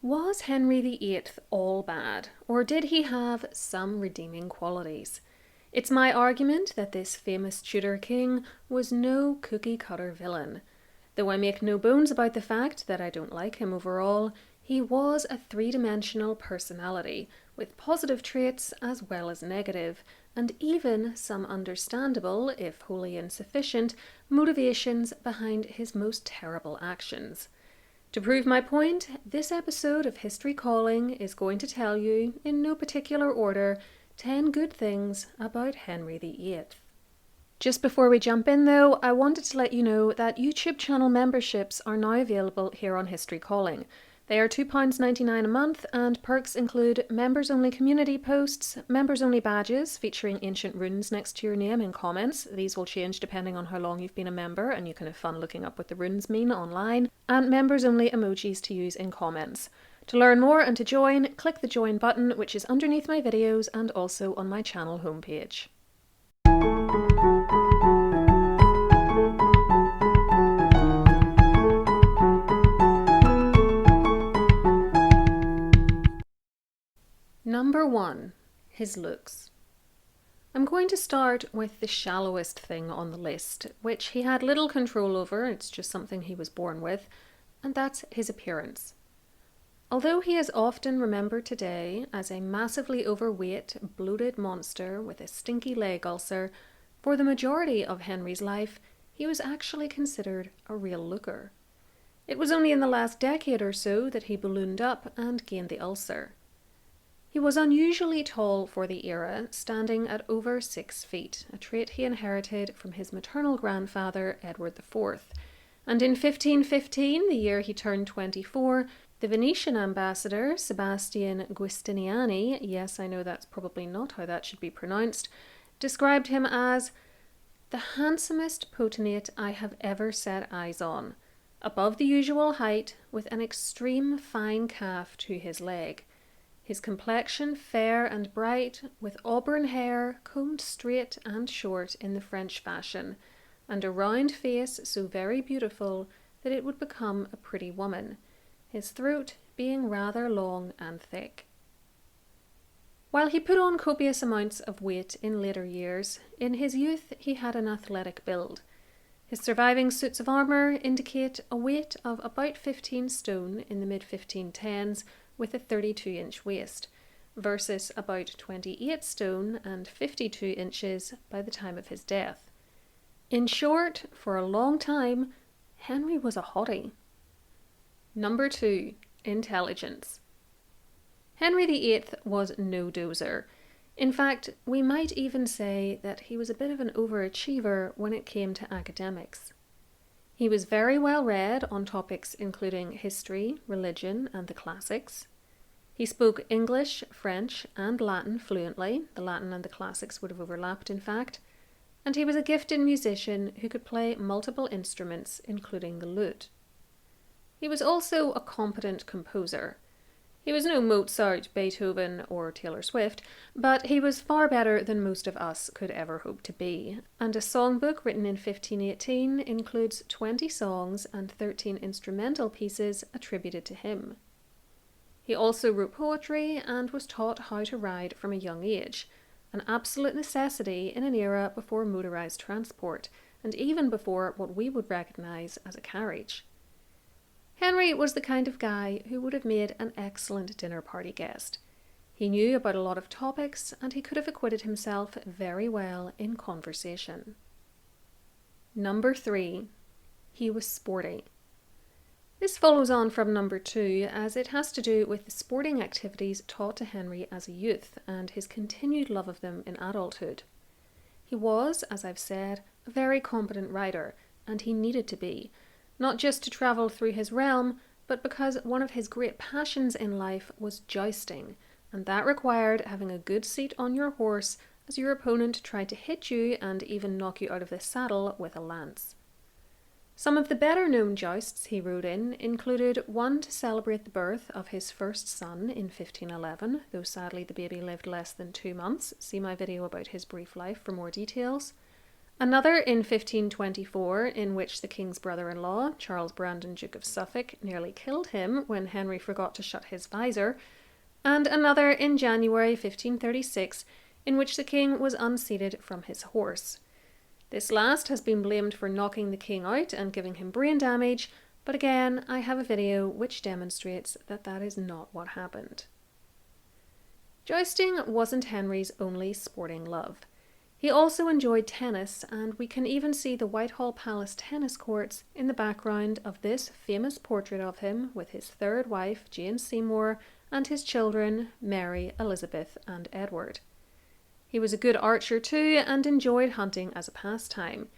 Was Henry VIII all bad, or did he have some redeeming qualities? It's my argument that this famous Tudor king was no cookie-cutter villain. Though I make no bones about the fact that I don't like him overall, he was a three-dimensional personality, with positive traits as well as negative, and even some understandable, if wholly insufficient, motivations behind his most terrible actions. To prove my point, this episode of History Calling is going to tell you, in no particular order, 10 good things about Henry VIII. Just before we jump in though, I wanted to let you know that YouTube channel memberships are now available here on History Calling. They are £2.99 a month, and perks include members-only community posts, members-only badges featuring ancient runes next to your name in comments. These will change depending on how long you've been a member, and you can have fun looking up what the runes mean online, and members-only emojis to use in comments. To learn more and to join, click the join button, which is underneath my videos and also on my channel homepage. Number 1. His looks. I'm going to start with the shallowest thing on the list, which he had little control over, it's just something he was born with, and that's his appearance. Although he is often remembered today as a massively overweight, bloated monster with a stinky leg ulcer, for the majority of Henry's life, he was actually considered a real looker. It was only in the last decade or so that he ballooned up and gained the ulcer. He was unusually tall for the era, standing at over 6 feet, a trait he inherited from his maternal grandfather, Edward IV. And in 1515, the year he turned 24, the Venetian ambassador, Sebastian Giustiniani, yes, I know that's probably not how that should be pronounced, described him as the handsomest potentate I have ever set eyes on, above the usual height, with an extreme fine calf to his leg. His complexion fair and bright, with auburn hair combed straight and short in the French fashion, and a round face so very beautiful that it would become a pretty woman, his throat being rather long and thick. While he put on copious amounts of weight in later years, in his youth he had an athletic build. His surviving suits of armour indicate a weight of about 15 stone in the mid-1510s, with a 32-inch waist, versus about 28 stone and 52 inches by the time of his death. In short, for a long time, Henry was a hottie. Number 2. Intelligence. Henry VIII was no dozer. In fact, we might even say that he was a bit of an overachiever when it came to academics. He was very well read on topics including history, religion, and the classics. He spoke English, French, and Latin fluently. The Latin and the classics would have overlapped, in fact. And he was a gifted musician who could play multiple instruments, including the lute. He was also a competent composer. He was no Mozart, Beethoven, or Taylor Swift, but he was far better than most of us could ever hope to be, and a songbook written in 1518 includes 20 songs and 13 instrumental pieces attributed to him. He also wrote poetry and was taught how to ride from a young age, an absolute necessity in an era before motorised transport, and even before what we would recognise as a carriage. Henry was the kind of guy who would have made an excellent dinner party guest. He knew about a lot of topics, and he could have acquitted himself very well in conversation. Number 3. He was sporty. This follows on from number 2, as it has to do with the sporting activities taught to Henry as a youth and his continued love of them in adulthood. He was, as I've said, a very competent rider, and he needed to be, not just to travel through his realm, but because one of his great passions in life was jousting, and that required having a good seat on your horse as your opponent tried to hit you and even knock you out of the saddle with a lance. Some of the better-known jousts he rode in included one to celebrate the birth of his first son in 1511, though sadly the baby lived less than 2 months. See my video about his brief life for more details. Another in 1524, in which the king's brother-in-law, Charles Brandon, Duke of Suffolk, nearly killed him when Henry forgot to shut his visor, and another in January 1536, in which the king was unseated from his horse. This last has been blamed for knocking the king out and giving him brain damage, but again, I have a video which demonstrates that that is not what happened. Jousting wasn't Henry's only sporting love. He also enjoyed tennis, and we can even see the Whitehall Palace tennis courts in the background of this famous portrait of him with his third wife, Jane Seymour, and his children, Mary, Elizabeth, and Edward. He was a good archer too, and enjoyed hunting as a pastime.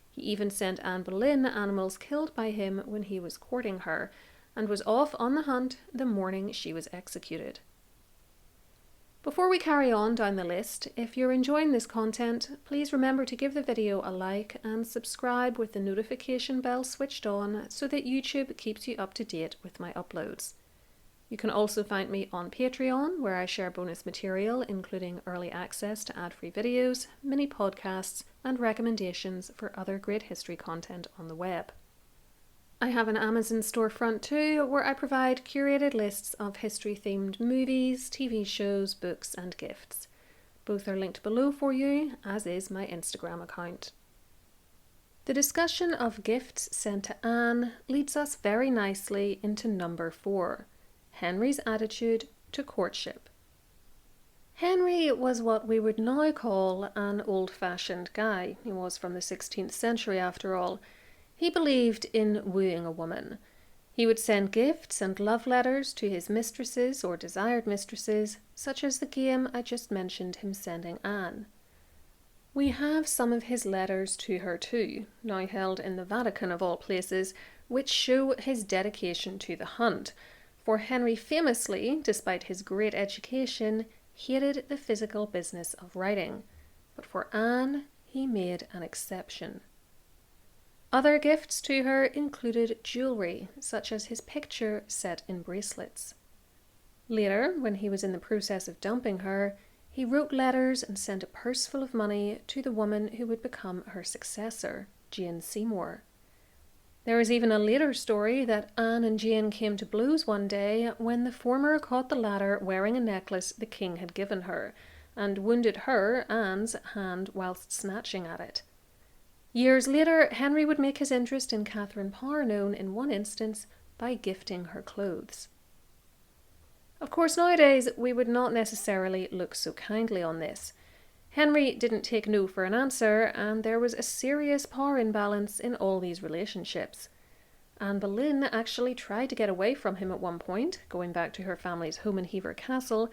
He even sent Anne Boleyn animals killed by him when he was courting her, and was off on the hunt the morning she was executed. Before we carry on down the list, if you're enjoying this content, please remember to give the video a like and subscribe with the notification bell switched on so that YouTube keeps you up to date with my uploads. You can also find me on Patreon, where I share bonus material including early access to ad-free videos, mini podcasts, and recommendations for other great history content on the web. I have an Amazon storefront too, where I provide curated lists of history-themed movies, TV shows, books, and gifts. Both are linked below for you, as is my Instagram account. The discussion of gifts sent to Anne leads us very nicely into number 4, Henry's attitude to courtship. Henry was what we would now call an old-fashioned guy. He was from the 16th century after all. He believed in wooing a woman. He would send gifts and love letters to his mistresses or desired mistresses, such as the game I just mentioned him sending Anne. We have some of his letters to her too, now held in the Vatican of all places, which show his dedication to the hunt, for Henry famously, despite his great education, hated the physical business of writing, but for Anne he made an exception. Other gifts to her included jewellery, such as his picture set in bracelets. Later, when he was in the process of dumping her, he wrote letters and sent a purse full of money to the woman who would become her successor, Jane Seymour. There is even a later story that Anne and Jane came to blows one day when the former caught the latter wearing a necklace the king had given her, and wounded her, Anne's, hand whilst snatching at it. Years later, Henry would make his interest in Catherine Parr known in one instance by gifting her clothes. Of course, nowadays we would not necessarily look so kindly on this. Henry didn't take no for an answer, and there was a serious power imbalance in all these relationships. Anne Boleyn actually tried to get away from him at one point, going back to her family's home in Hever Castle,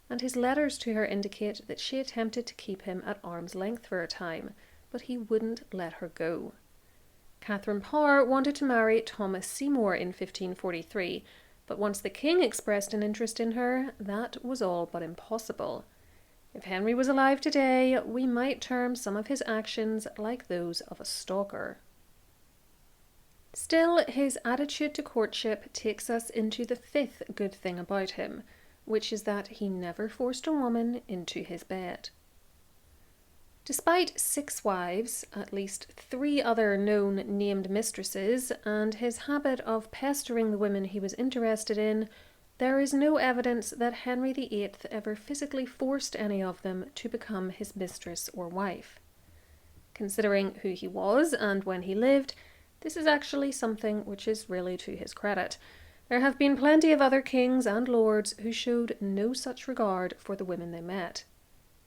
and his letters to her indicate that she attempted to keep him at arm's length for a time, but he wouldn't let her go. Catherine Parr wanted to marry Thomas Seymour in 1543, but once the king expressed an interest in her, that was all but impossible. If Henry was alive today, we might term some of his actions like those of a stalker. Still, his attitude to courtship takes us into the 5th good thing about him, which is that he never forced a woman into his bed. Despite 6 wives, at least 3 other known named mistresses, and his habit of pestering the women he was interested in, there is no evidence that Henry VIII ever physically forced any of them to become his mistress or wife. Considering who he was and when he lived, this is actually something which is really to his credit. There have been plenty of other kings and lords who showed no such regard for the women they met.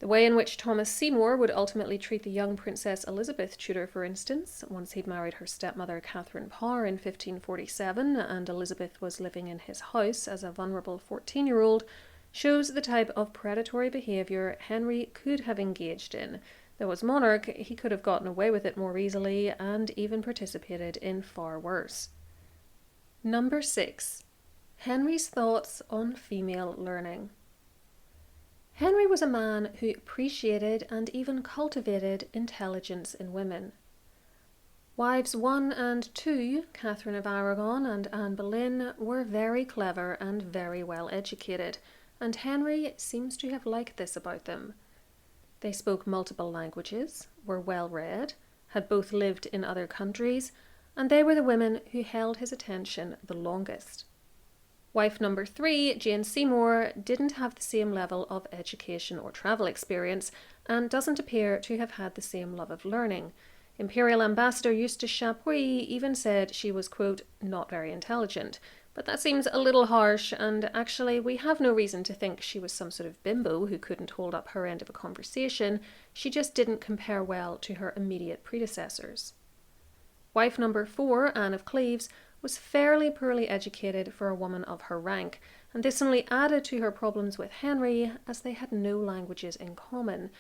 The way in which Thomas Seymour would ultimately treat the young Princess Elizabeth Tudor, for instance, once he'd married her stepmother Catherine Parr in 1547 and Elizabeth was living in his house as a vulnerable 14-year-old, shows the type of predatory behaviour Henry could have engaged in. Though as monarch, he could have gotten away with it more easily and even participated in far worse. Number 6. Henry's thoughts on female learning. Henry was a man who appreciated and even cultivated intelligence in women. Wives 1 and 2, Catherine of Aragon and Anne Boleyn, were very clever and very well educated, and Henry seems to have liked this about them. They spoke multiple languages, were well read, had both lived in other countries, and they were the women who held his attention the longest. Wife number 3, Jane Seymour, didn't have the same level of education or travel experience and doesn't appear to have had the same love of learning. Imperial Ambassador Eustace Chapuis even said she was, quote, not very intelligent, but that seems a little harsh, and actually we have no reason to think she was some sort of bimbo who couldn't hold up her end of a conversation. She just didn't compare well to her immediate predecessors. Wife number 4, Anne of Cleves, was fairly poorly educated for a woman of her rank, and this only added to her problems with Henry, as they had no languages in common,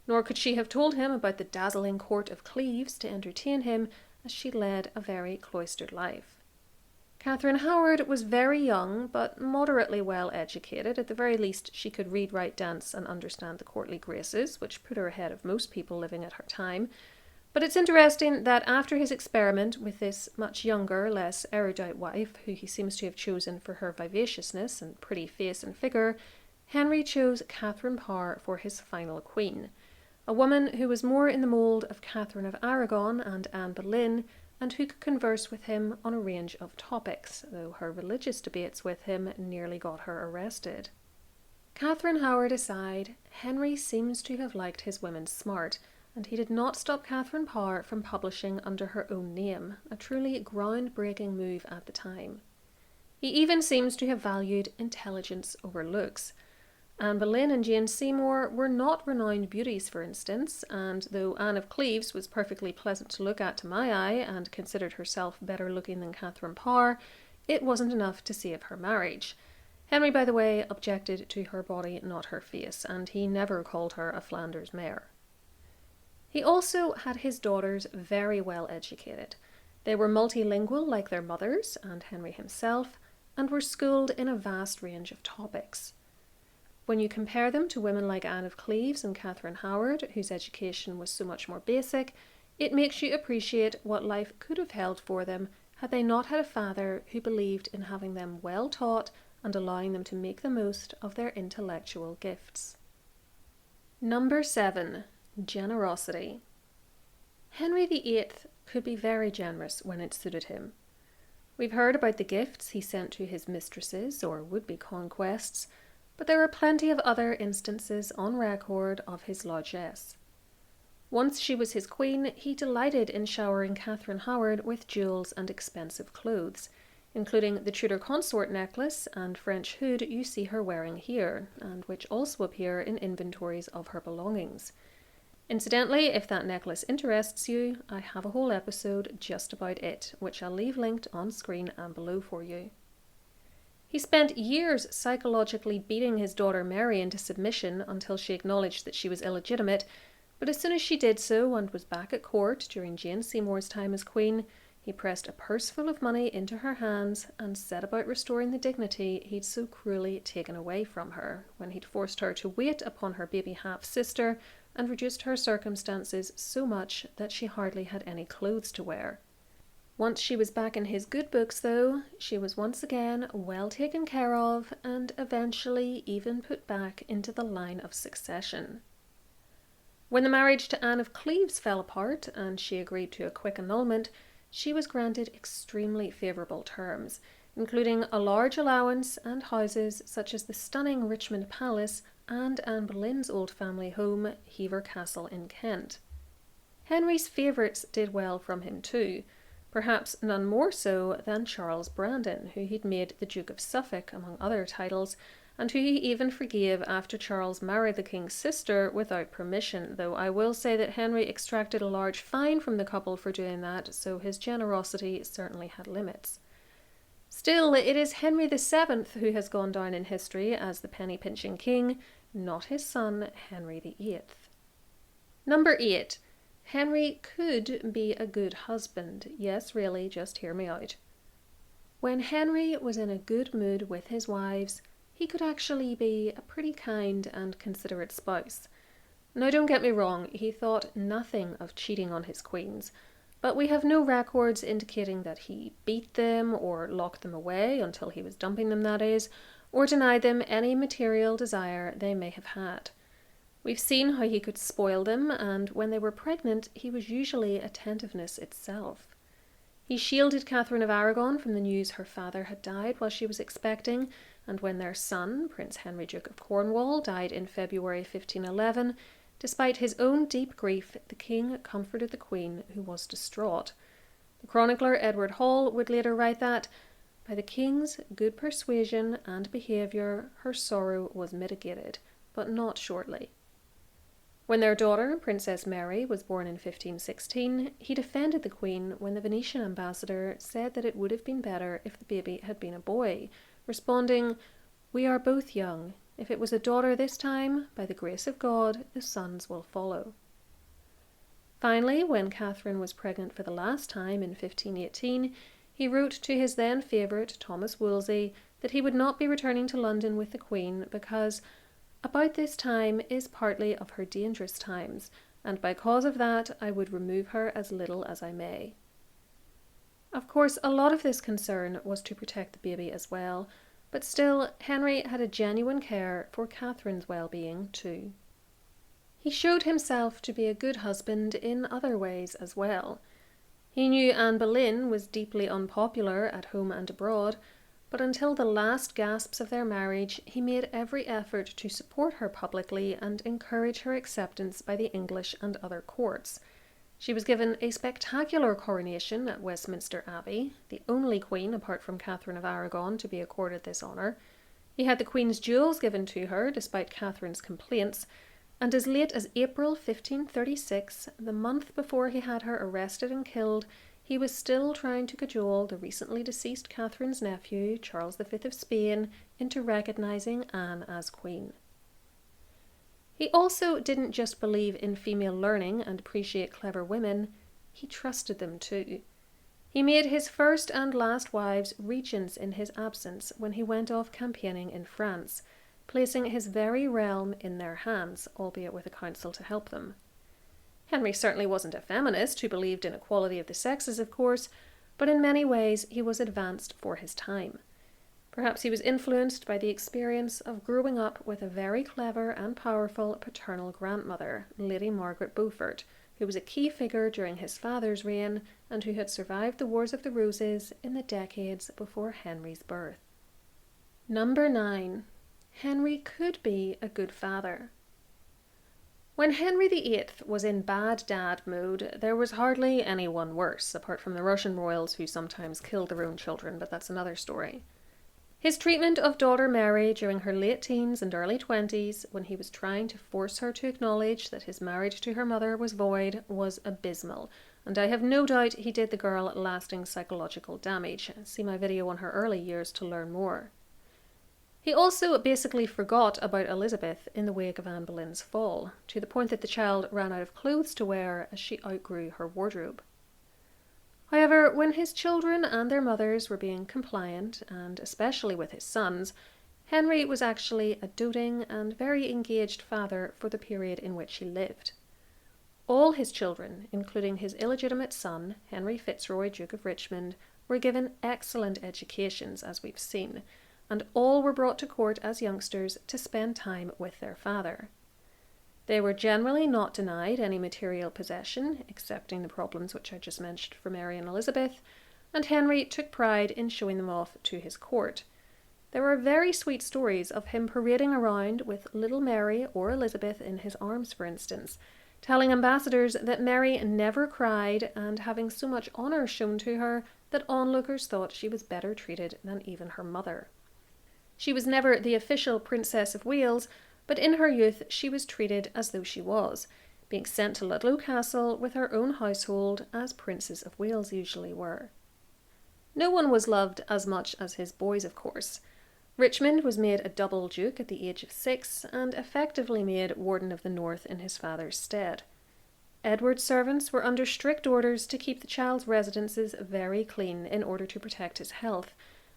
nor could she have told him about the dazzling court of Cleves to entertain him, as she led a very cloistered life. Catherine Howard was very young, but moderately well educated. At the very least, she could read, write, dance, and understand the courtly graces, which put her ahead of most people living at her time. But it's interesting that after his experiment with this much younger, less erudite wife, who he seems to have chosen for her vivaciousness and pretty face and figure, Henry chose Catherine Parr for his final queen, a woman who was more in the mould of Catherine of Aragon and Anne Boleyn, and who could converse with him on a range of topics, though her religious debates with him nearly got her arrested. Catherine Howard aside, Henry seems to have liked his women smart, and he did not stop Catherine Parr from publishing under her own name, a truly groundbreaking move at the time. He even seems to have valued intelligence over looks. Anne Boleyn and Jane Seymour were not renowned beauties, for instance, and though Anne of Cleves was perfectly pleasant to look at to my eye and considered herself better looking than Catherine Parr, it wasn't enough to save her marriage. Henry, by the way, objected to her body, not her face, and he never called her a Flanders mare. He also had his daughters very well educated. They were multilingual like their mothers and Henry himself, and were schooled in a vast range of topics. When you compare them to women like Anne of Cleves and Catherine Howard, whose education was so much more basic, it makes you appreciate what life could have held for them had they not had a father who believed in having them well taught and allowing them to make the most of their intellectual gifts. Number 7. Generosity. Henry VIII could be very generous when it suited him. We've heard about the gifts he sent to his mistresses or would-be conquests, but there are plenty of other instances on record of his largesse. Once she was his queen, he delighted in showering Catherine Howard with jewels and expensive clothes, including the Tudor consort necklace and French hood you see her wearing here, and which also appear in inventories of her belongings. Incidentally, if that necklace interests you, I have a whole episode just about it, which I'll leave linked on screen and below for you. He spent years psychologically beating his daughter Mary into submission until she acknowledged that she was illegitimate, but as soon as she did so and was back at court during Jane Seymour's time as queen, he pressed a purse full of money into her hands and set about restoring the dignity he'd so cruelly taken away from her, when he'd forced her to wait upon her baby half-sister and reduced her circumstances so much that she hardly had any clothes to wear. Once she was back in his good books, though, she was once again well taken care of and eventually even put back into the line of succession. When the marriage to Anne of Cleves fell apart and she agreed to a quick annulment, she was granted extremely favourable terms, including a large allowance and houses such as the stunning Richmond Palace and Anne Boleyn's old family home, Hever Castle in Kent. Henry's favourites did well from him too, perhaps none more so than Charles Brandon, who he'd made the Duke of Suffolk, among other titles, and who he even forgave after Charles married the king's sister without permission, though I will say that Henry extracted a large fine from the couple for doing that, so his generosity certainly had limits. Still, it is Henry VII who has gone down in history as the penny-pinching king, not his son Henry VIII. Number 8. Henry could be a good husband. Yes, really, just hear me out. When Henry was in a good mood with his wives, he could actually be a pretty kind and considerate spouse. Now, don't get me wrong, he thought nothing of cheating on his queens, but we have no records indicating that he beat them or locked them away until he was dumping them, that is, or denied them any material desire they may have had. We've seen how he could spoil them, and when they were pregnant, he was usually attentiveness itself. He shielded Catherine of Aragon from the news her father had died while she was expecting, and when their son, Prince Henry, Duke of Cornwall, died in February 1511, despite his own deep grief, the king comforted the queen, who was distraught. The chronicler Edward Hall would later write that, by the king's good persuasion and behaviour, her sorrow was mitigated, but not shortly. When their daughter, Princess Mary, was born in 1516, he defended the queen when the Venetian ambassador said that it would have been better if the baby had been a boy, responding, "We are both young. If it was a daughter this time, by the grace of God, the sons will follow." Finally, when Catherine was pregnant for the last time in 1518, he wrote to his then favourite, Thomas Wolsey, that he would not be returning to London with the queen because about this time is partly of her dangerous times, and by cause of that I would remove her as little as I may. Of course, a lot of this concern was to protect the baby as well, but still, Henry had a genuine care for Catherine's well-being too. He showed himself to be a good husband in other ways as well. He knew Anne Boleyn was deeply unpopular at home and abroad, but until the last gasps of their marriage, he made every effort to support her publicly and encourage her acceptance by the English and other courts. She was given a spectacular coronation at Westminster Abbey, the only queen apart from Catherine of Aragon to be accorded this honour. He had the Queen's jewels given to her, despite Catherine's complaints, and as late as April 1536, the month before he had her arrested and killed, he was still trying to cajole the recently deceased Catherine's nephew, Charles V of Spain, into recognising Anne as queen. He also didn't just believe in female learning and appreciate clever women, he trusted them too. He made his first and last wives regents in his absence when he went off campaigning in France, placing his very realm in their hands, albeit with a council to help them. Henry certainly wasn't a feminist who believed in equality of the sexes, of course, but in many ways he was advanced for his time. Perhaps he was influenced by the experience of growing up with a very clever and powerful paternal grandmother, Lady Margaret Beaufort, who was a key figure during his father's reign and who had survived the Wars of the Roses in the decades before Henry's birth. Number 9. Henry could be a good father. When Henry VIII was in bad dad mode, there was hardly anyone worse, apart from the Russian royals who sometimes killed their own children, but that's another story. His treatment of daughter Mary during her late teens and early 20s, when he was trying to force her to acknowledge that his marriage to her mother was void, was abysmal, and I have no doubt he did the girl lasting psychological damage. See my video on her early years to learn more. He also basically forgot about Elizabeth in the wake of Anne Boleyn's fall, to the point that the child ran out of clothes to wear as she outgrew her wardrobe. However, when his children and their mothers were being compliant, and especially with his sons, Henry was actually a doting and very engaged father for the period in which he lived. All his children, including his illegitimate son, Henry Fitzroy, Duke of Richmond, were given excellent educations, as we've seen, and all were brought to court as youngsters to spend time with their father. They were generally not denied any material possession, excepting the problems which I just mentioned for Mary and Elizabeth, and Henry took pride in showing them off to his court. There are very sweet stories of him parading around with little Mary or Elizabeth in his arms, for instance, telling ambassadors that Mary never cried and having so much honour shown to her that onlookers thought she was better treated than even her mother. She was never the official Princess of Wales, but in her youth she was treated as though she was, being sent to Ludlow Castle with her own household as Princes of Wales usually were. No one was loved as much as his boys, of course. Richmond was made a double duke at the age of 6 and effectively made Warden of the North in his father's stead. Edward's servants were under strict orders to keep the child's residences very clean in order to protect his health,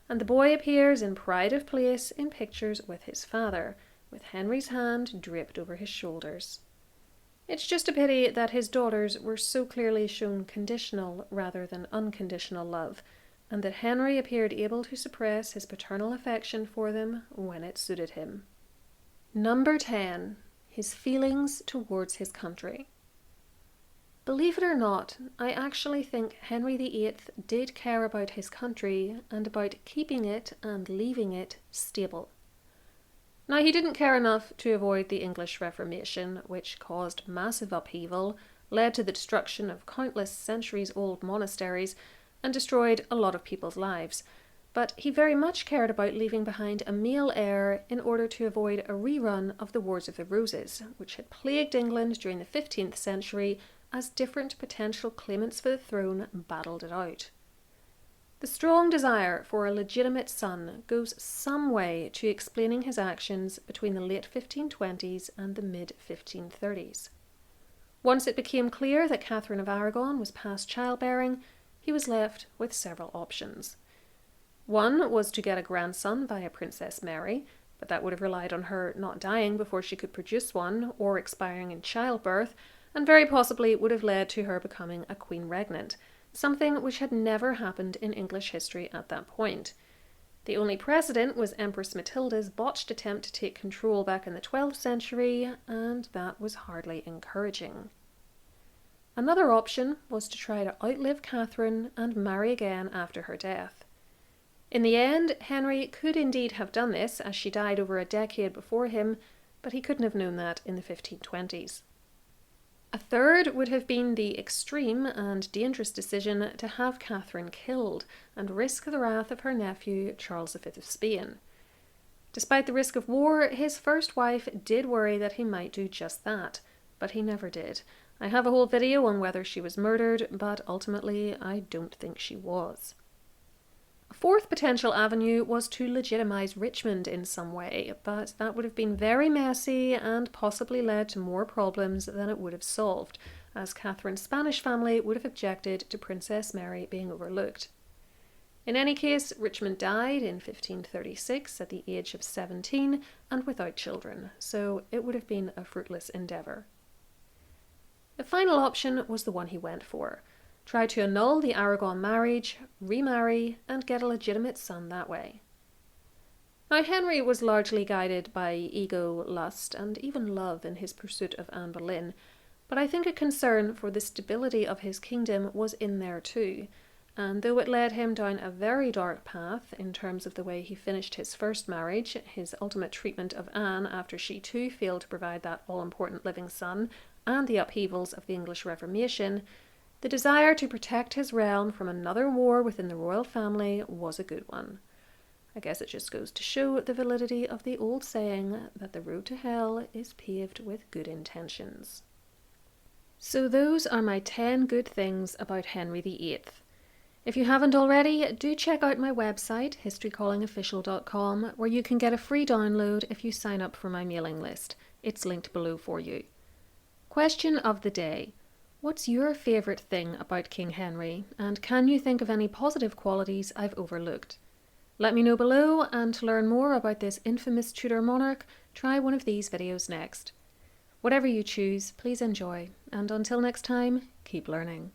and the boy appears in pride of place in pictures with his father, with Henry's hand draped over his shoulders. It's just a pity that his daughters were so clearly shown conditional rather than unconditional love, and that Henry appeared able to suppress his paternal affection for them when it suited him. Number 10. his feelings towards his country. Believe it or not, I actually think Henry VIII did care about his country and about keeping it and leaving it stable. Now, he didn't care enough to avoid the English Reformation, which caused massive upheaval, led to the destruction of countless centuries-old monasteries, and destroyed a lot of people's lives. But he very much cared about leaving behind a male heir in order to avoid a rerun of the Wars of the Roses, which had plagued England during the 15th century as different potential claimants for the throne battled it out. The strong desire for a legitimate son goes some way to explaining his actions between the late 1520s and the mid-1530s. Once it became clear that Catherine of Aragon was past childbearing, he was left with several options. One was to get a grandson via Princess Mary, but that would have relied on her not dying before she could produce one or expiring in childbirth, and very possibly would have led to her becoming a queen regnant, something which had never happened in English history at that point. The only precedent was Empress Matilda's botched attempt to take control back in the 12th century, and that was hardly encouraging. Another option was to try to outlive Catherine and marry again after her death. In the end, Henry could indeed have done this, as she died over a decade before him, but he couldn't have known that in the 1520s. A third would have been the extreme and dangerous decision to have Catherine killed and risk the wrath of her nephew, Charles V of Spain. Despite the risk of war, his first wife did worry that he might do just that, but he never did. I have a whole video on whether she was murdered, but ultimately I don't think she was. A fourth potential avenue was to legitimize Richmond in some way, but that would have been very messy and possibly led to more problems than it would have solved, as Catherine's Spanish family would have objected to Princess Mary being overlooked. In any case, Richmond died in 1536 at the age of 17 and without children, so it would have been a fruitless endeavour. The final option was the one he went for. Try to annul the Aragon marriage, remarry, and get a legitimate son that way. Now, Henry was largely guided by ego, lust, and even love in his pursuit of Anne Boleyn, but I think a concern for the stability of his kingdom was in there too, and though it led him down a very dark path in terms of the way he finished his first marriage, his ultimate treatment of Anne after she too failed to provide that all-important living son, and the upheavals of the English Reformation, the desire to protect his realm from another war within the royal family was a good one. I guess it just goes to show the validity of the old saying that the road to hell is paved with good intentions. So those are my 10 good things about Henry VIII. If you haven't already, do check out my website, historycallingofficial.com, where you can get a free download if you sign up for my mailing list. It's linked below for you. Question of the day. What's your favourite thing about King Henry, and can you think of any positive qualities I've overlooked? Let me know below, and to learn more about this infamous Tudor monarch, try one of these videos next. Whatever you choose, please enjoy, and until next time, keep learning.